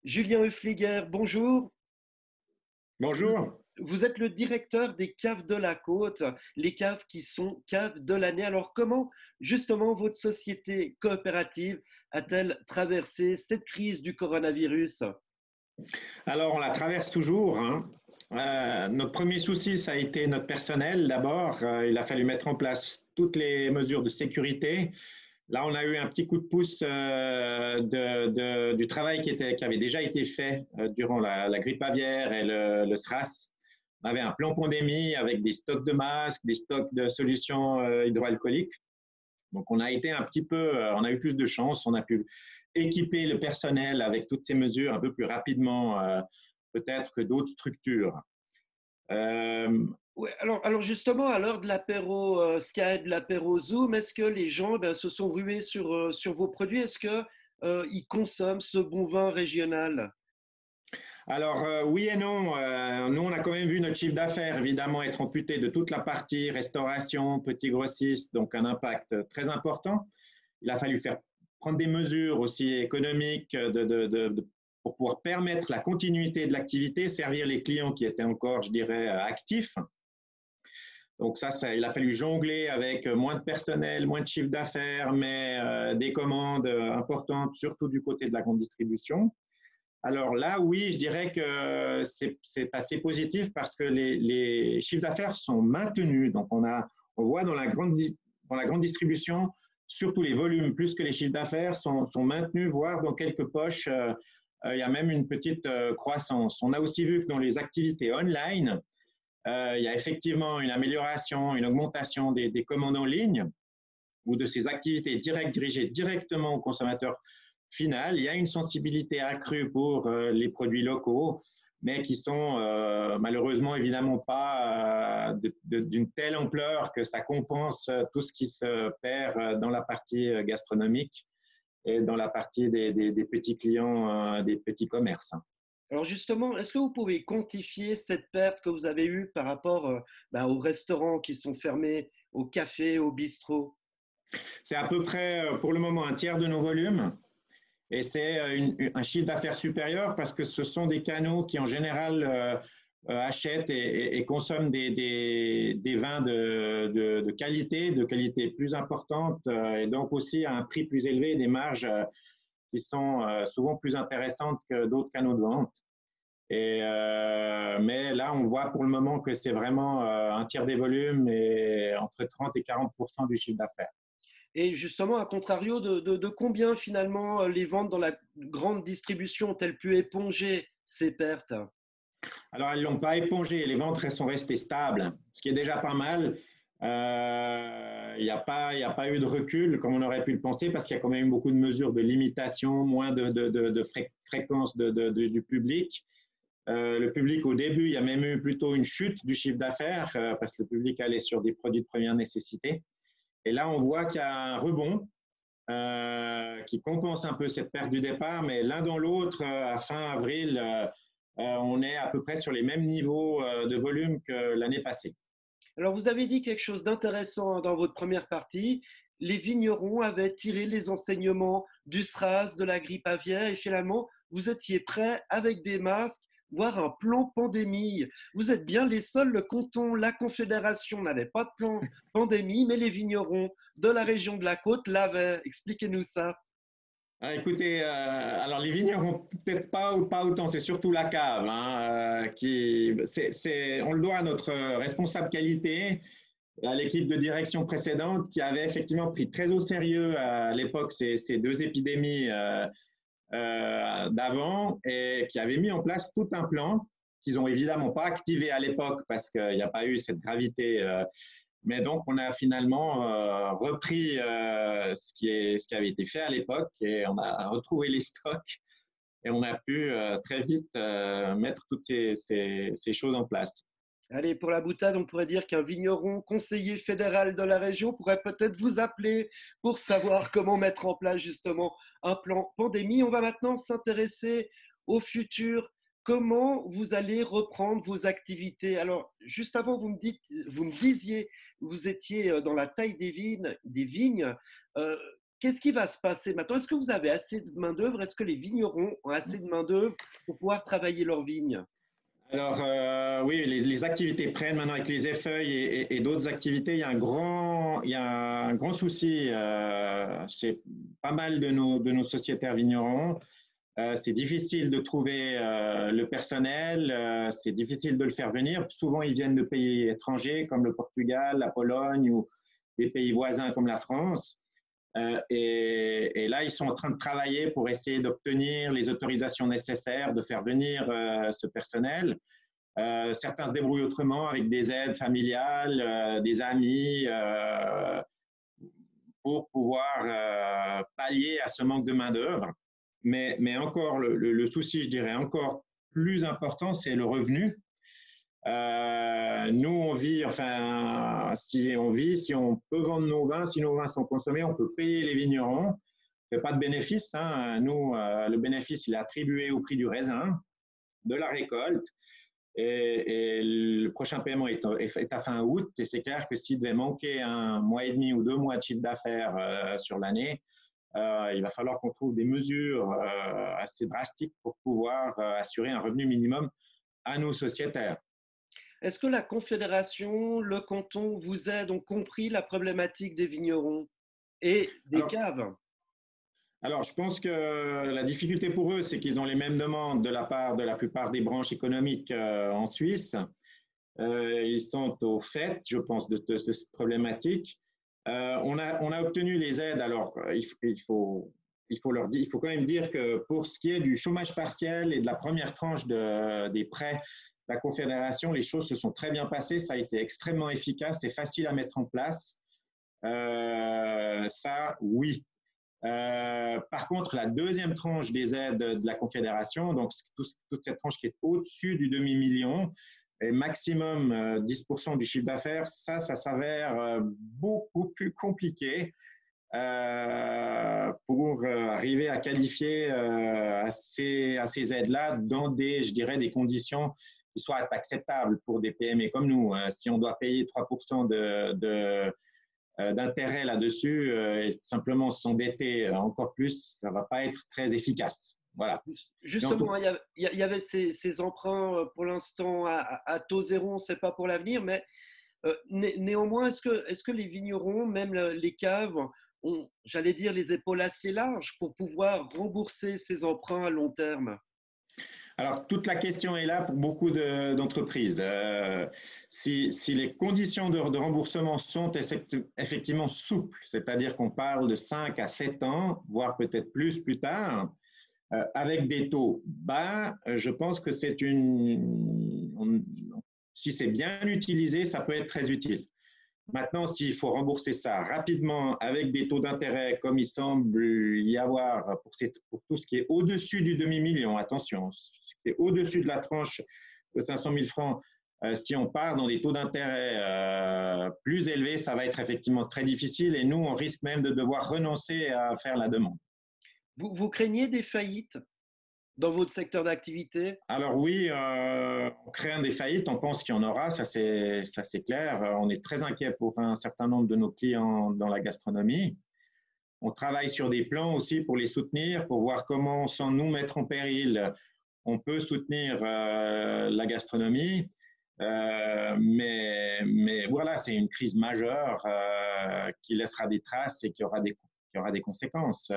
Julien Hufliger, bonjour. Vous, Bonjour. vous êtes le directeur des caves de la Côte, les caves qui sont caves de l'année. Alors comment justement votre société coopérative a-t-elle traversé cette crise du coronavirus? Alors, on la traverse toujours, hein. Notre premier souci, ça a été notre personnel d'abord. Il a fallu mettre en place toutes les mesures de sécurité. Là, on a eu un petit coup de pouce du travail qui avait déjà été fait durant la grippe aviaire et le SRAS. On avait un plan pandémie avec des stocks de masques, des stocks de solutions hydroalcooliques. Donc, on a été un petit peu, on a eu plus de chance, on a pu équiper le personnel avec toutes ces mesures un peu plus rapidement, peut-être que d'autres structures. Euh, Ouais, alors justement, à l'heure de l'apéro Skype, de l'apéro Zoom, est-ce que les gens se sont rués sur vos produits? Est-ce que ils consomment ce bon vin régional? alors, oui et non. Nous, on a quand même vu notre chiffre d'affaires, évidemment, être amputé de toute la partie restauration, petits grossistes, donc un impact très important. Il a fallu prendre des mesures aussi économiques pour pouvoir permettre la continuité de l'activité, servir les clients qui étaient encore, je dirais, actifs. Donc il a fallu jongler avec moins de personnel, moins de chiffre d'affaires, mais des commandes importantes, surtout du côté de la grande distribution. Alors là, oui, je dirais que c'est assez positif parce que les chiffres d'affaires sont maintenus. Donc on voit dans la grande distribution, surtout les volumes plus que les chiffres d'affaires sont maintenus, voire dans quelques poches, il y a même une petite croissance. On a aussi vu que dans les activités online, il y a effectivement une amélioration, une augmentation des commandes en ligne ou de ces activités directes dirigées directement au consommateur final. Il y a une sensibilité accrue pour les produits locaux, mais qui sont malheureusement évidemment pas d'une telle ampleur que ça compense tout ce qui se perd dans la partie gastronomique et dans la partie des petits clients, des petits commerces. Alors justement, est-ce que vous pouvez quantifier cette perte que vous avez eue par rapport aux restaurants qui sont fermés, aux cafés, aux bistrots? C'est à peu près pour le moment un tiers de nos volumes. Et c'est un chiffre d'affaires supérieur parce que ce sont des canaux qui, en général, achètent et consomment des vins de qualité plus importante, et donc aussi à un prix plus élevé, des marges qui sont souvent plus intéressantes que d'autres canaux de vente. Mais là, on voit pour le moment que c'est vraiment un tiers des volumes et entre 30 et 40% du chiffre d'affaires. Et justement, à contrario, de combien finalement les ventes dans la grande distribution ont-elles pu éponger ces pertes? Alors, elles ne l'ont pas épongé. Les ventes sont restées stables, ce qui est déjà pas mal. Il n'y a pas eu de recul comme on aurait pu le penser parce qu'il y a quand même eu beaucoup de mesures de limitation, moins de fréquence du public. Le public, au début, il y a même eu plutôt une chute du chiffre d'affaires parce que le public allait sur des produits de première nécessité. Et là, on voit qu'il y a un rebond qui compense un peu cette perte du départ, mais l'un dans l'autre, à fin avril, on est à peu près sur les mêmes niveaux de volume que l'année passée. Alors, vous avez dit quelque chose d'intéressant dans votre première partie. Les vignerons avaient tiré les enseignements du SRAS, de la grippe aviaire, et finalement, vous étiez prêts avec des masques, voire un plan pandémie. Vous êtes bien les seuls, le canton, la Confédération n'avait pas de plan pandémie, mais les vignerons de la région de la Côte l'avaient. Expliquez-nous ça. Ah, écoutez, alors les vignerons, peut-être pas ou pas autant, c'est surtout la cave, hein, on le doit à notre responsable qualité, à l'équipe de direction précédente qui avait effectivement pris très au sérieux à l'époque ces deux épidémies d'avant et qui avait mis en place tout un plan qu'ils n'ont évidemment pas activé à l'époque parce qu'il n'y a pas eu cette gravité. Mais donc, on a finalement repris ce qui avait été fait à l'époque et on a retrouvé les stocks et on a pu très vite mettre toutes ces choses en place. Allez, pour la boutade, on pourrait dire qu'un vigneron conseiller fédéral de la région pourrait peut-être vous appeler pour savoir comment mettre en place justement un plan pandémie. On va maintenant s'intéresser au futur. Comment vous allez reprendre vos activités? Alors, juste avant, vous me disiez, vous étiez dans la taille des vignes. qu'est-ce qui va se passer maintenant? Est-ce que vous avez assez de main-d'œuvre? Est-ce que les vignerons ont assez de main-d'œuvre pour pouvoir travailler leurs vignes? Alors, oui, les activités prennent maintenant avec les effeuilles et d'autres activités. Il y a un grand souci chez pas mal de nos sociétaires vignerons. C'est difficile de trouver le personnel, c'est difficile de le faire venir. Souvent, ils viennent de pays étrangers comme le Portugal, la Pologne ou des pays voisins comme la France. Et là, ils sont en train de travailler pour essayer d'obtenir les autorisations nécessaires, de faire venir ce personnel. Certains se débrouillent autrement avec des aides familiales, des amis, pour pouvoir pallier à ce manque de main-d'œuvre. Mais encore, le souci, je dirais, encore plus important, c'est le revenu. Nous, on vit, enfin, si on peut vendre nos vins, si nos vins sont consommés, on peut payer les vignerons. On ne fait pas de bénéfice. Hein. Nous, le bénéfice, il est attribué au prix du raisin, de la récolte. Et le prochain paiement est à fin août. Et c'est clair que s'il devait manquer un mois et demi ou 2 mois de chiffre d'affaires sur l'année, il va falloir qu'on trouve des mesures assez drastiques pour pouvoir assurer un revenu minimum à nos sociétaires. Est-ce que la Confédération, le canton vous aident, ont compris la problématique des vignerons et des caves? Alors, je pense que la difficulté pour eux, c'est qu'ils ont les mêmes demandes de la part de la plupart des branches économiques en Suisse. Ils sont au fait, je pense, de cette problématique. On a obtenu les aides. Alors, il faut quand même dire que pour ce qui est du chômage partiel et de la première tranche des prêts de la Confédération, les choses se sont très bien passées. Ça a été extrêmement efficace et facile à mettre en place. Ça, oui. Par contre, la deuxième tranche des aides de la Confédération, donc toute cette tranche qui est au-dessus du demi-million, et maximum 10% du chiffre d'affaires, ça s'avère beaucoup plus compliqué pour arriver à qualifier à ces aides-là dans je dirais, des conditions qui soient acceptables pour des PME comme nous. Si on doit payer 3% d'intérêt là-dessus et simplement s'endetter encore plus, ça ne va pas être très efficace. Voilà. Justement, il y avait ces emprunts pour l'instant à taux zéro, on ne sait pas pour l'avenir, mais néanmoins, est-ce que les vignerons, même les caves, ont, j'allais dire, les épaules assez larges pour pouvoir rembourser ces emprunts à long terme? Alors, toute la question est là pour beaucoup d'entreprises. Si les conditions de remboursement sont effectivement souples, c'est-à-dire qu'on parle de 5 à 7 ans, voire peut-être plus tard, avec des taux bas, je pense que si c'est bien utilisé, ça peut être très utile. Maintenant, s'il faut rembourser ça rapidement avec des taux d'intérêt comme il semble y avoir pour tout ce qui est au-dessus du demi-million, attention, ce qui est au-dessus de la tranche de 500 000 francs, si on part dans des taux d'intérêt plus élevés, ça va être effectivement très difficile et nous, on risque même de devoir renoncer à faire la demande. Vous craignez des faillites dans votre secteur d'activité? Alors oui, on craint des faillites, on pense qu'il y en aura, ça c'est clair. On est très inquiet pour un certain nombre de nos clients dans la gastronomie. On travaille sur des plans aussi pour les soutenir, pour voir comment, sans nous mettre en péril, on peut soutenir la gastronomie. Mais voilà, c'est une crise majeure qui laissera des traces et qui aura des conséquences.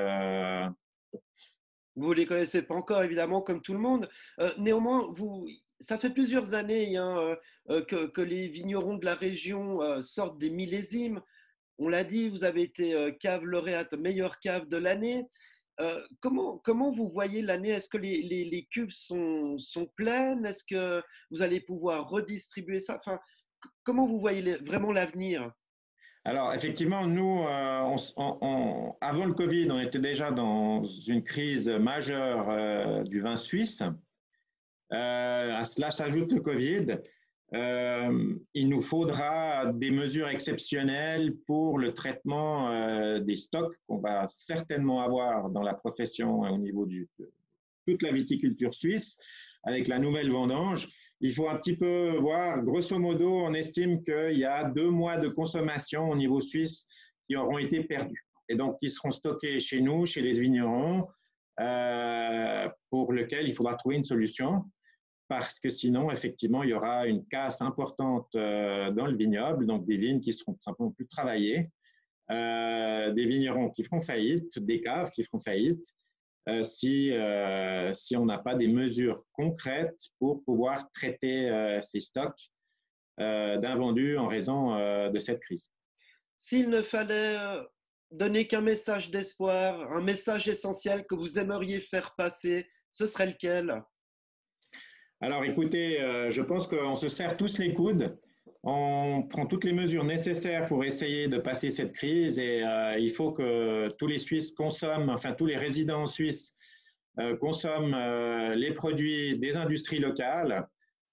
Vous ne les connaissez pas encore, évidemment, comme tout le monde. Néanmoins, ça fait plusieurs années que les vignerons de la région sortent des millésimes. On l'a dit, vous avez été cave lauréate, meilleure cave de l'année. Comment vous voyez l'année? Est-ce que les cuves sont pleines? Est-ce que vous allez pouvoir redistribuer ça? Enfin, comment vous voyez vraiment l'avenir? Alors, effectivement, nous, avant le Covid, on était déjà dans une crise majeure du vin suisse. À cela s'ajoute le Covid. Il nous faudra des mesures exceptionnelles pour le traitement des stocks qu'on va certainement avoir dans la profession au niveau de toute la viticulture suisse avec la nouvelle vendange. Il faut un petit peu voir, grosso modo, on estime qu'il y a 2 mois de consommation au niveau suisse qui auront été perdus. et donc qui seront stockés chez nous, chez les vignerons, pour lequel il faudra trouver une solution parce que sinon, effectivement, il y aura une casse importante dans le vignoble, donc des vignes qui seront tout simplement plus travaillées, des vignerons qui feront faillite, des caves qui feront faillite, si on n'a pas des mesures concrètes pour pouvoir traiter ces stocks d'invendus en raison de cette crise. S'il ne fallait donner qu'un message d'espoir, un message essentiel que vous aimeriez faire passer, ce serait lequel? Alors écoutez, je pense qu'on se serre tous les coudes, on prend toutes les mesures nécessaires pour essayer de passer cette crise et il faut que tous les Suisses consomment, enfin tous les résidents suisses consomment les produits des industries locales.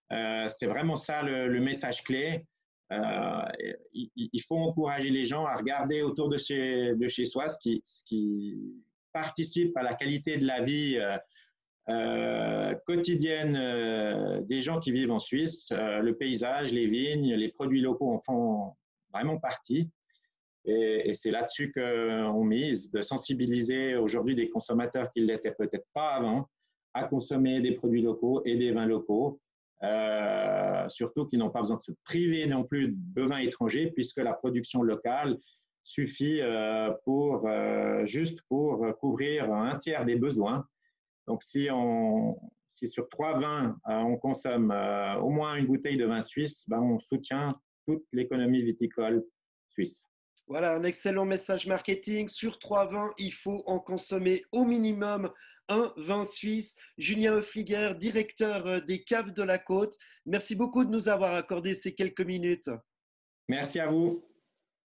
C'est vraiment ça le message clé. Il faut encourager les gens à regarder autour de chez soi ce qui participe à la qualité de la vie quotidienne des gens qui vivent en Suisse. Le paysage, les vignes, les produits locaux en font vraiment partie. Et c'est là-dessus qu'on mise, de sensibiliser aujourd'hui des consommateurs qui ne l'étaient peut-être pas avant à consommer des produits locaux et des vins locaux. Surtout qu'ils n'ont pas besoin de se priver non plus de vins étrangers puisque la production locale suffit juste pour couvrir un tiers des besoins. Donc, si sur 3 vins, on consomme au moins une bouteille de vin suisse, ben, on soutient toute l'économie viticole suisse. Voilà, un excellent message marketing. Sur 3 vins, il faut en consommer au minimum un vin suisse. Julien Hoefliger, directeur des Caves de la Côte, merci beaucoup de nous avoir accordé ces quelques minutes. Merci à vous.